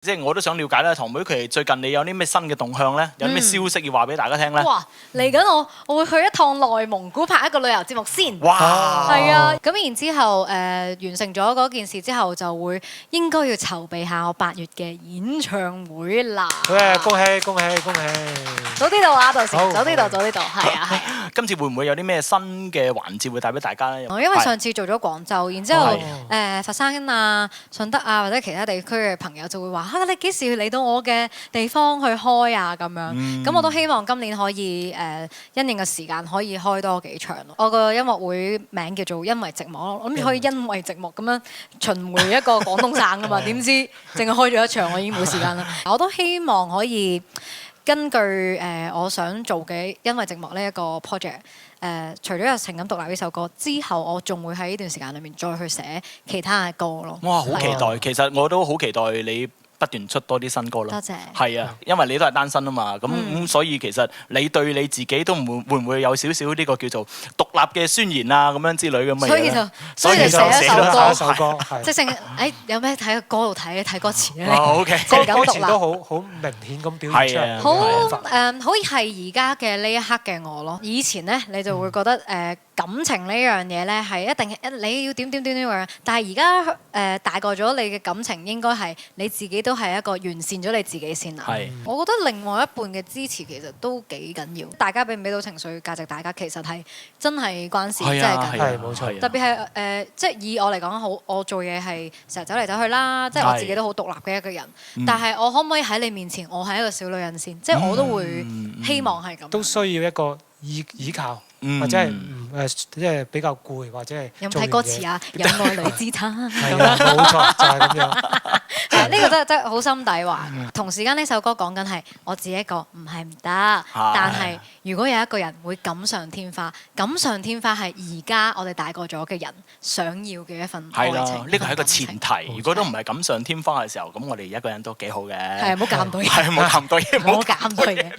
即係我都想了解啦，堂妹佢最近你有啲咩新嘅動向咧？有啲咩消息要話俾大家聽咧？哇！嚟緊我會去一趟內蒙古拍一個旅遊節目先。哇！係啊，咁然之後完成咗嗰件事之後，就會應該要籌備下我8月嘅演唱會啦。恭喜恭喜恭喜！早啲到啊，到時早啲到，係啊係啊。今次會唔會有啲咩新嘅環節會帶俾大家咧？因為上次做咗廣州，然之後佛山啊、順德啊或者其他地區嘅朋友就會話：你幾時嚟到我嘅地方去開啊？咁樣，咁我都希望今年可以因應嘅時間可以開多幾場咯。我個音樂會名叫做因為寂寞，我諗住可以因為寂寞咁樣巡迴一個廣東省噶嘛，點知淨係開咗一場，我已經冇時間啦。我都希望可以根據我想做嘅因為寂寞呢一個 project。除咗有情感獨立呢首歌之後，我仲會喺呢段時間裏面再去寫其他嘅歌咯。哇！好期待，其實我都好期待你不斷出多啲新歌咯。多謝。係啊，因為你都係單身啊嘛，咁所以其實你對你自己都會唔會有少少呢個叫做獨立嘅宣言啊咁樣之類咁嘅嘢？所以就寫一首歌，係即係有咩睇歌度睇歌詞咧？OK， 情感獨立歌詞都好明顯咁表現出嚟。好係而家嘅呢一刻嘅我咯。以前咧你就會覺得感情呢樣嘢咧係一定你要點樣，但係而家大個咗，你嘅感情應該係你自己都係一個完善咗你自己先啦。我覺得另外一半嘅支持其實都幾緊要，大家俾唔俾到情緒價值，大家其實係真係關事，真係緊要。係冇錯。特別係即係以我嚟講，我做嘢係成日走嚟走去啦，即係我自己都好獨立嘅一個人。但係我可唔可以喺你面前，我係一個小女人先？即係我都會希望係咁。都需要一個依靠。或者係即係比較攰，或者係有冇睇歌詞啊？有愛侶之他，係啊，冇錯，就係咁樣。呢個真係好心底話。同時間呢首歌講緊係我自己一個唔係唔得，但係如果有一個人會錦上添花，錦上添花係而家我哋大個咗嘅人想要嘅一份愛情。係啦，呢個係一個前提。如果都唔係錦上添花嘅時候，咁我哋一個人都幾好嘅。係唔好夾咁多嘢。係唔好夾咁多嘢。唔好夾咁多嘢。